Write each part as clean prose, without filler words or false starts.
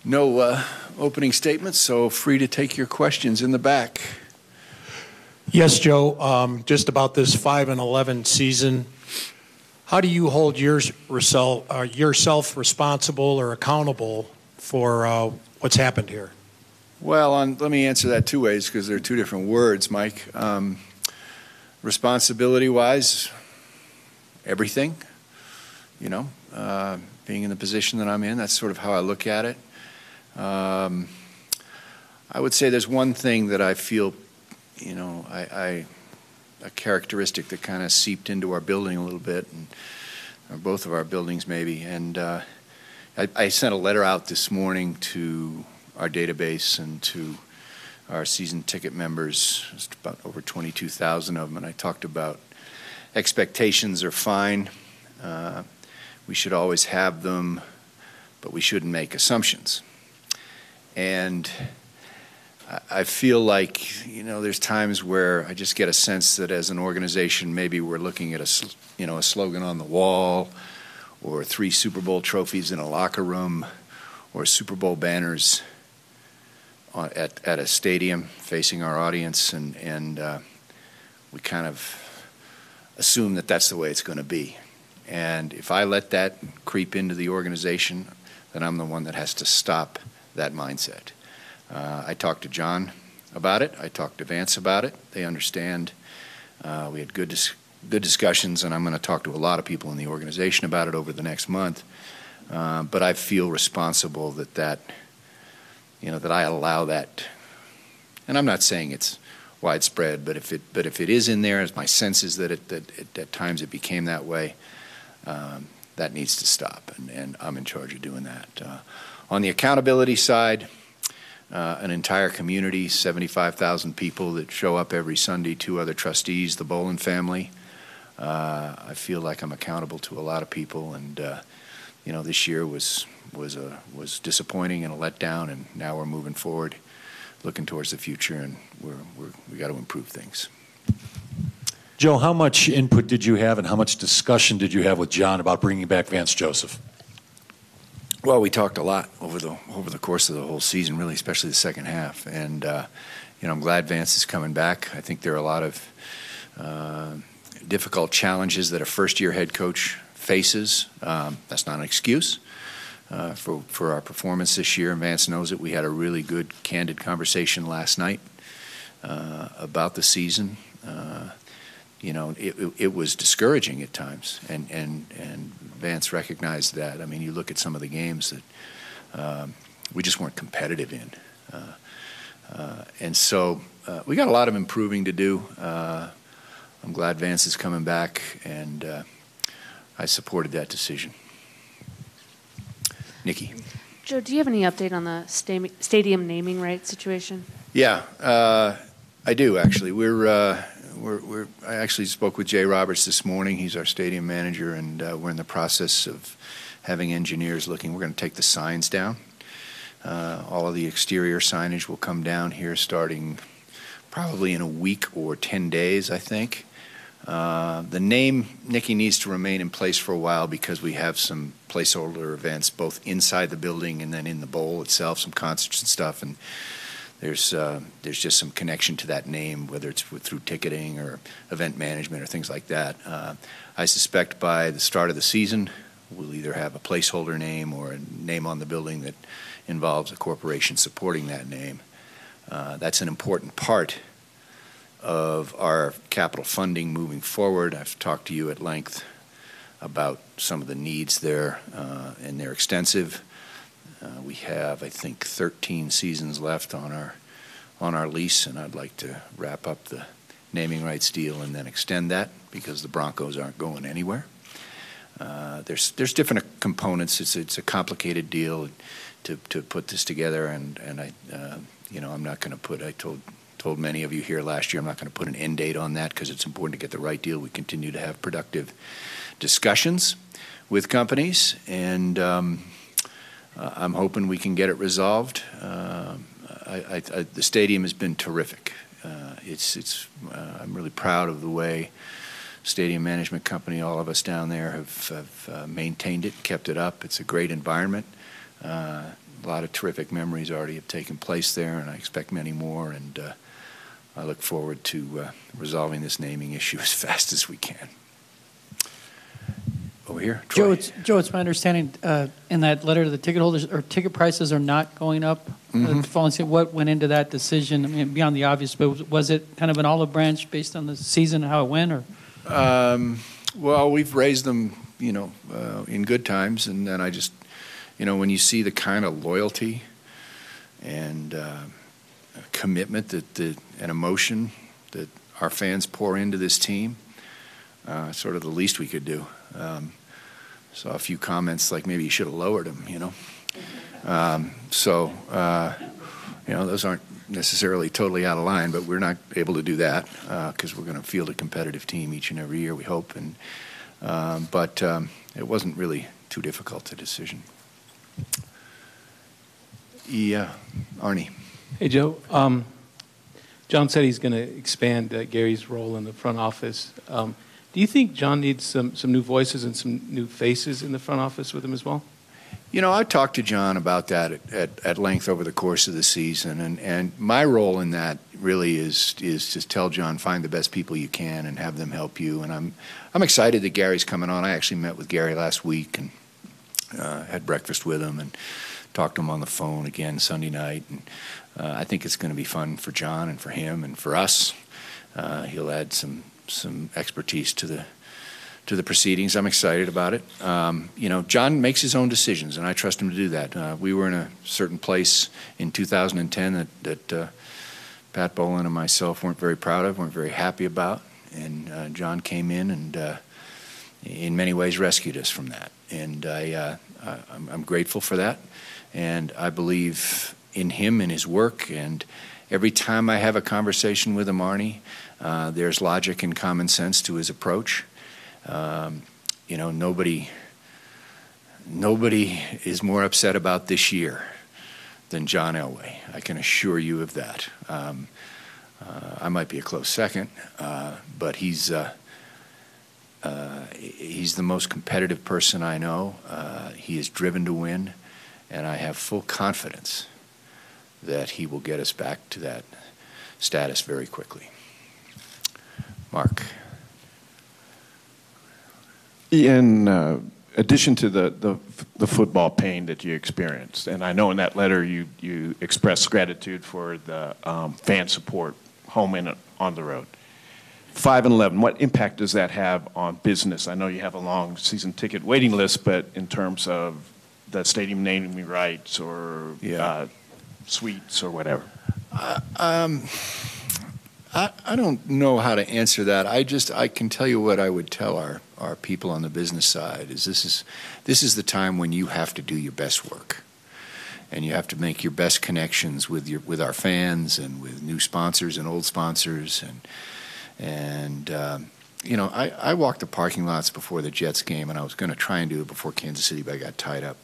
No opening statements, so free to take your questions in the back. Yes, Joe. Just about this 5-11 season, how do you hold yourself responsible or accountable for what's happened here? Well, let me answer that two ways because they're two different words, Mike. Responsibility-wise, everything. You know, being in the position that I'm in, that's sort of how I look at it. I would say there's one thing that I feel, you know, a characteristic that kind of seeped into our building a little bit, or both of our buildings maybe. And I sent a letter out this morning to our database and to our season ticket members, just about over 22,000 of them, and I talked about expectations are fine. We should always have them, but we shouldn't make assumptions. And I feel like, you know, there's times where I just get a sense that as an organization, maybe we're looking at a slogan on the wall, or 3 Super Bowl trophies in a locker room, or Super Bowl banners at a stadium facing our audience, and we kind of assume that that's the way it's going to be. And if I let that creep into the organization, then I'm the one that has to stop that mindset. I talked to John about it. I talked to Vance about it. They understand. We had good discussions, and I'm going to talk to a lot of people in the organization about it over the next month. But I feel responsible that I allow that. And I'm not saying it's widespread, but if it is in there, as my sense is that at times it became that way, that needs to stop, and I'm in charge of doing that. On the accountability side, an entire community, 75,000 people that show up every Sunday, 2 other trustees, the Bolin family. I feel like I'm accountable to a lot of people, and this year was disappointing and a letdown, and now we're moving forward, looking towards the future, and we got to improve things. Joe, how much input did you have and how much discussion did you have with John about bringing back Vance Joseph? Well, we talked a lot over the course of the whole season, really, especially the second half. And I'm glad Vance is coming back. I think there are a lot of difficult challenges that a first-year head coach faces. That's not an excuse for our performance this year. Vance knows it. We had a really good, candid conversation last night about the season. It was discouraging at times, and Vance recognized that. I mean, you look at some of the games that we just weren't competitive in. And so we got a lot of improving to do. I'm glad Vance is coming back, and I supported that decision. Nikki. Joe, do you have any update on the stadium naming rights situation? Yeah, I do, actually. I actually spoke with Jay Roberts this morning. He's our stadium manager, and we're in the process of having engineers looking. We're going to take the signs down. All of the exterior signage will come down here starting probably in a week or 10 days, I think. The name, Nikki, needs to remain in place for a while because we have some placeholder events both inside the building and then in the bowl itself, some concerts and stuff, and there's just some connection to that name, whether it's through ticketing or event management or things like that. I suspect by the start of the season, we'll either have a placeholder name or a name on the building that involves a corporation supporting that name. That's an important part of our capital funding moving forward. I've talked to you at length about some of the needs there, and they're extensive. We have, I think, 13 seasons left on our lease, and I'd like to wrap up the naming rights deal and then extend that because the Broncos aren't going anywhere. There's different components. It's a complicated deal to put this together, and I'm not going to put. I told many of you here last year I'm not going to put an end date on that because it's important to get the right deal. We continue to have productive discussions with companies, and I'm hoping we can get it resolved. The stadium has been terrific. I'm really proud of the way stadium management company, all of us down there have maintained it, kept it up. It's a great environment. A lot of terrific memories already have taken place there, and I expect many more. And I look forward to resolving this naming issue as fast as we can. Over here, Troy. Joe, it's my understanding in that letter to the ticket holders, or ticket prices are not going up. The following season. What went into that decision? I mean, beyond the obvious, but was it kind of an olive branch based on the season and how it went, or? Well, we've raised them, in good times, and then I just, when you see the kind of loyalty and commitment and emotion that our fans pour into this team, sort of the least we could do. Saw a few comments like maybe you should have lowered them, those aren't necessarily totally out of line, but we're not able to do that because we're going to field a competitive team each and every year, we hope. But it wasn't really too difficult a decision. Yeah, Arnie. Hey, Joe. John said he's going to expand Gary's role in the front office. Do you think John needs some new voices and some new faces in the front office with him as well? I talked to John about that at length over the course of the season, and my role in that really is just tell John, find the best people you can and have them help you. And I'm excited that Gary's coming on. I actually met with Gary last week and had breakfast with him and talked to him on the phone again Sunday night. And I think it's going to be fun for John and for him and for us. He'll add some expertise to the proceedings. I'm excited about it. John makes his own decisions, and I trust him to do that. We were in a certain place in 2010 that Pat Bolin and myself weren't very proud of, weren't very happy about, and John came in and in many ways rescued us from that. And I'm grateful for that, and I believe in him and his work. And every time I have a conversation with him, Arnie, there's logic and common sense to his approach. Nobody is more upset about this year than John Elway. I can assure you of that. I might be a close second, but he's the most competitive person I know. He is driven to win, and I have full confidence that he will get us back to that status very quickly. Mark. In addition to the football pain that you experienced, and I know in that letter you expressed gratitude for the fan support, home and on the road. 5-11, what impact does that have on business? I know you have a long season ticket waiting list, but in terms of the stadium naming rights or suites or whatever. I don't know how to answer that. I can tell you what I would tell our people on the business side is this is the time when you have to do your best work, and you have to make your best connections with our fans and with new sponsors and old sponsors and I walked the parking lots before the Jets game, and I was going to try and do it before Kansas City, but I got tied up,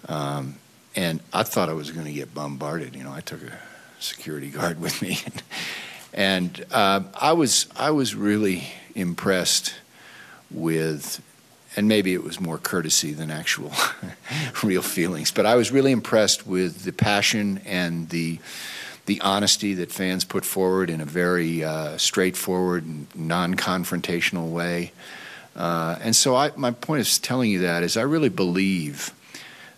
and I thought I was going to get bombarded. I took a security guard with me. And I was really impressed with, and maybe it was more courtesy than actual real feelings, but I was really impressed with the passion and the honesty that fans put forward in a very straightforward, non-confrontational way. And so my point of telling you that is I really believe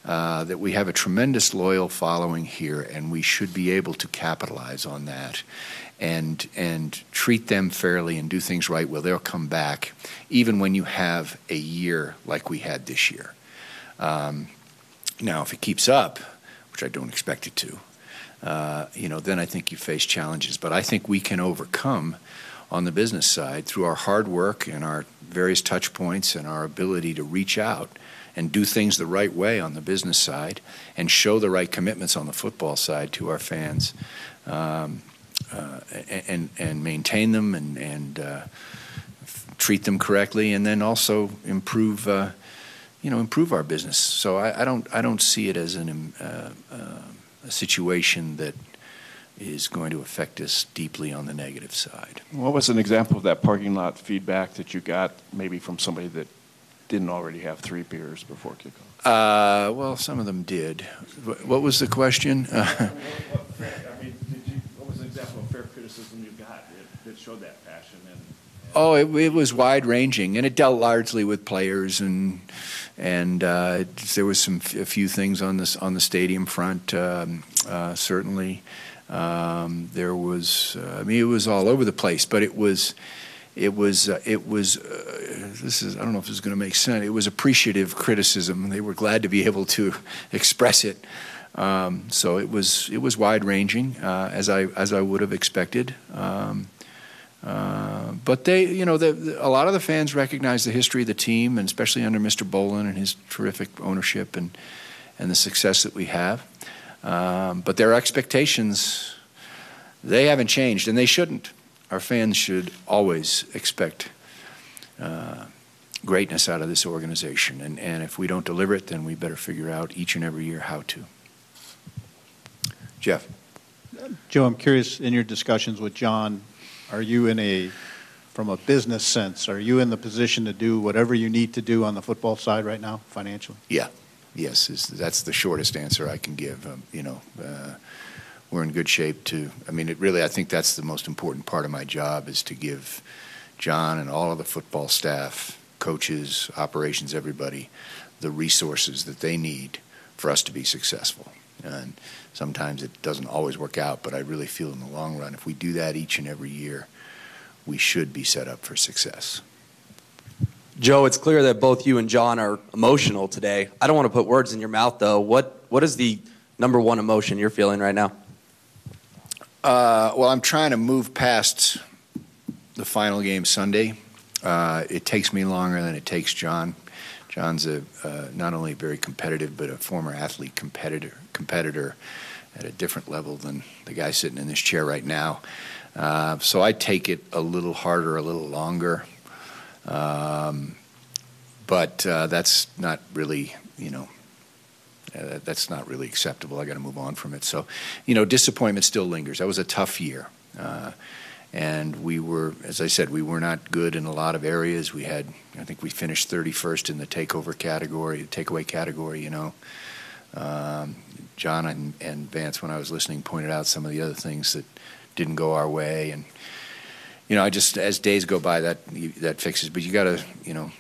that we have a tremendous loyal following here, and we should be able to capitalize on that. And treat them fairly and do things right, well, they'll come back, even when you have a year like we had this year. Now, if it keeps up, which I don't expect it to, then I think you face challenges. But I think we can overcome on the business side through our hard work and our various touch points and our ability to reach out and do things the right way on the business side and show the right commitments on the football side to our fans. And maintain them and treat them correctly, and then also improve our business. So I don't see it as a situation that is going to affect us deeply on the negative side. What was an example of that parking lot feedback that you got, maybe from somebody that didn't already have 3 beers before kickoff? Well, some of them did. What was the question? What was an example of fair criticism you got that showed that passion? Oh, it was wide ranging, and it dealt largely with players, and there was a few things on the stadium front. Certainly, there was. I mean, it was all over the place, but it was. This is. I don't know if this is going to make sense. It was appreciative criticism. They were glad to be able to express it. So it was wide ranging, as I would have expected. But they, a lot of the fans recognize the history of the team, and especially under Mr. Bolin and his terrific ownership and the success that we have. But their expectations, they haven't changed, and they shouldn't. Our fans should always expect greatness out of this organization, and if we don't deliver it, then we better figure out each and every year how to. Jeff. Joe, I'm curious, in your discussions with John, are you from a business sense, are you in the position to do whatever you need to do on the football side right now, financially? Yeah. Yes, that's the shortest answer I can give. We're in good shape to. I mean, I think that's the most important part of my job, is to give John and all of the football staff, coaches, operations, everybody, the resources that they need for us to be successful. And sometimes it doesn't always work out, but I really feel in the long run, if we do that each and every year, we should be set up for success. Joe, it's clear that both you and John are emotional today. I don't want to put words in your mouth, though. What is the number one emotion you're feeling right now? Well, I'm trying to move past the final game Sunday. It takes me longer than it takes John. John's not only very competitive, but a former athlete competitor at a different level than the guy sitting in this chair right now. So I take it a little harder, a little longer. But that's not really, that's not really acceptable. I got to move on from it. So, disappointment still lingers. That was a tough year. And we were, as I said, we were not good in a lot of areas. I think we finished 31st in the takeaway category. John and Vance, when I was listening, pointed out some of the other things that didn't go our way. And, I just, as days go by, that fixes. But you got to,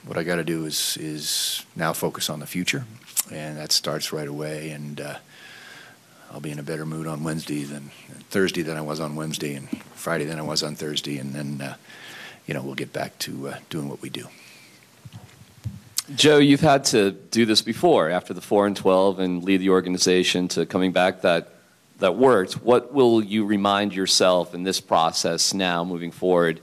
what I got to do is now focus on the future. And that starts right away. And I'll be in a better mood on Thursday than I was on Wednesday, and Friday than I was on Thursday, and then we'll get back to doing what we do. Joe, you've had to do this before, after the 4-12, and lead the organization to coming back. That worked. What will you remind yourself in this process now, moving forward,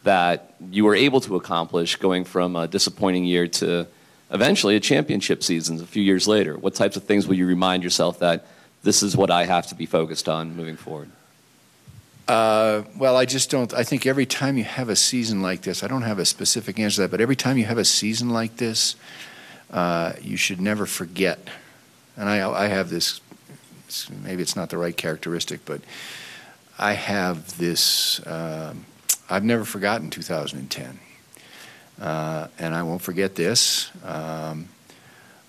that you were able to accomplish, going from a disappointing year to eventually a championship season a few years later? What types of things will you remind yourself that this is what I have to be focused on moving forward? Well, I just don't. I think every time you have a season like this, I don't have a specific answer to that, but every time you have a season like this, you should never forget. And I have this, maybe it's not the right characteristic, but I have this, I've never forgotten 2010. And I won't forget this.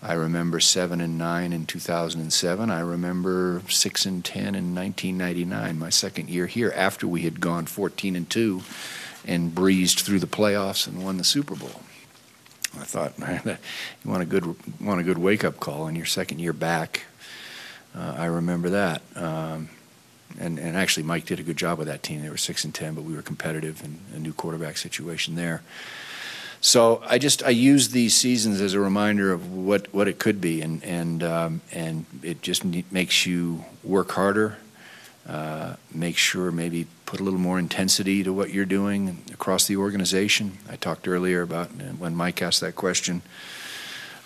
I remember 7-9 in 2007. I remember 6-10 in 1999, my second year here, after we had gone 14-2 and breezed through the playoffs and won the Super Bowl. I thought, man, you want a good wake-up call in your second year back. I remember that. And actually, Mike did a good job with that team. They were 6-10, but we were competitive, and a new quarterback situation there. So I use these seasons as a reminder of what it could be, and it just makes you work harder, make sure maybe put a little more intensity to what you're doing across the organization. I talked earlier about when Mike asked that question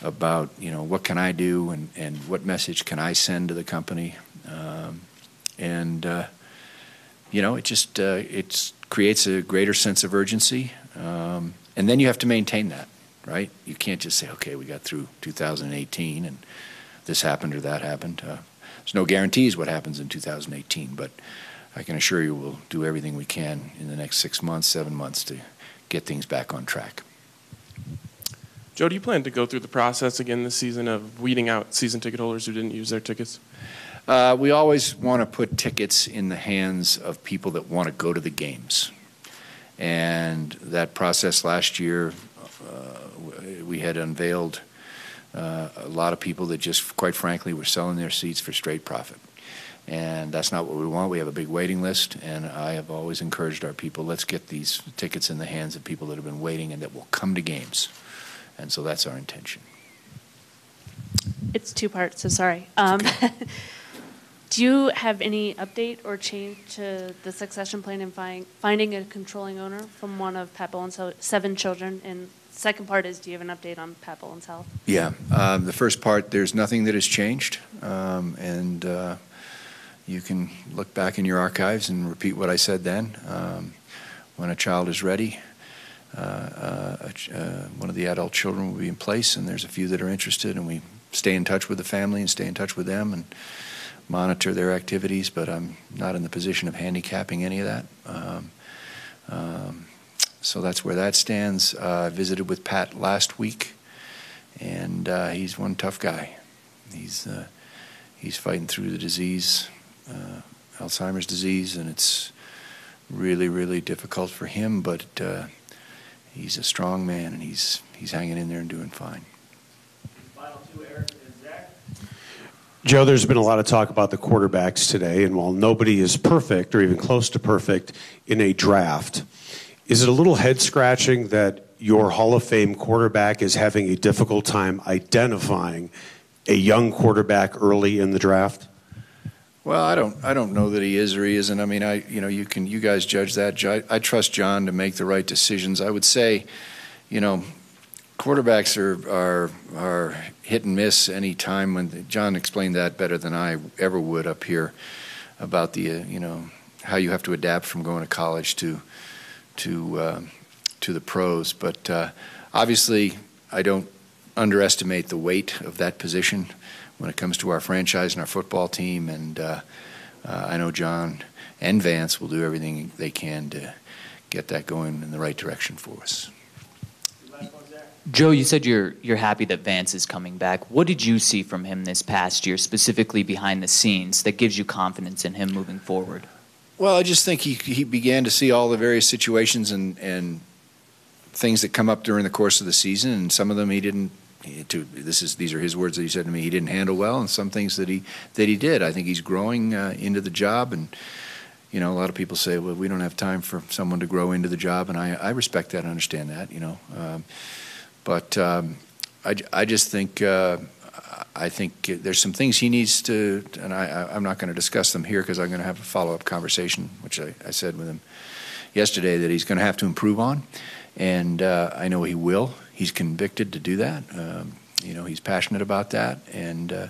about what can I do and what message can I send to the company, it creates a greater sense of urgency. And then you have to maintain that, right? You can't just say, okay, we got through 2018 and this happened or that happened. There's no guarantees what happens in 2018, but I can assure you we'll do everything we can in the next 6 months, 7 months to get things back on track. Joe, do you plan to go through the process again this season of weeding out season ticket holders who didn't use their tickets? We always want to put tickets in the hands of people that want to go to the games. And that process last year, we had unveiled a lot of people that just, quite frankly, were selling their seats for straight profit. And that's not what we want. We have a big waiting list, and I have always encouraged our people, let's get these tickets in the hands of people that have been waiting and that will come to games. And so that's our intention. It's two parts, so sorry. Do you have any update or change to the succession plan in finding a controlling owner from one of Pat Bowen's 7 children? And second part is, do you have an update on Pat Bowen's health? Yeah. The first part, there's nothing that has changed. You can look back in your archives and repeat what I said then. When a child is ready, one of the adult children will be in place, and there's a few that are interested, and we stay in touch with the family and stay in touch with them and monitor their activities, but I'm not in the position of handicapping any of that. So that's where that stands. I visited with Pat last week, and he's one tough guy. He's fighting through the disease, Alzheimer's disease, and it's really, really difficult for him, but he's a strong man, and he's hanging in there and doing fine. Final two, Eric and Zach. Joe, there's been a lot of talk about the quarterbacks today, and while nobody is perfect or even close to perfect in a draft, is it a little head-scratching that your Hall of Fame quarterback is having a difficult time identifying a young quarterback early in the draft? Well, I don't know that he is or he isn't. I mean, you guys judge that. I trust John to make the right decisions. I would say, quarterbacks are hit and miss any time. When John explained that better than I ever would up here about the how you have to adapt from going to college to the pros. But obviously, I don't underestimate the weight of that position when it comes to our franchise and our football team, and I know John and Vance will do everything they can to get that going in the right direction for us. Joe, you said you're happy that Vance is coming back. What did you see from him this past year, specifically behind the scenes, that gives you confidence in him moving forward? Well, I just think he began to see all the various situations and things that come up during the course of the season, and some of them he didn't. These are his words that he said to me. He didn't handle well, and some things that he did. I think he's growing into the job, and a lot of people say, well, we don't have time for someone to grow into the job, and I respect that and understand that, but I just think I think there's some things he needs to, and I'm not going to discuss them here because I'm going to have a follow-up conversation, which I said with him yesterday that he's going to have to improve on, and I know he will. He's convicted to do that. He's passionate about that, and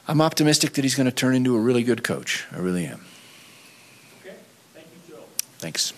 I'm optimistic that he's going to turn into a really good coach. I really am. Okay. Thank you, Joe. Thanks.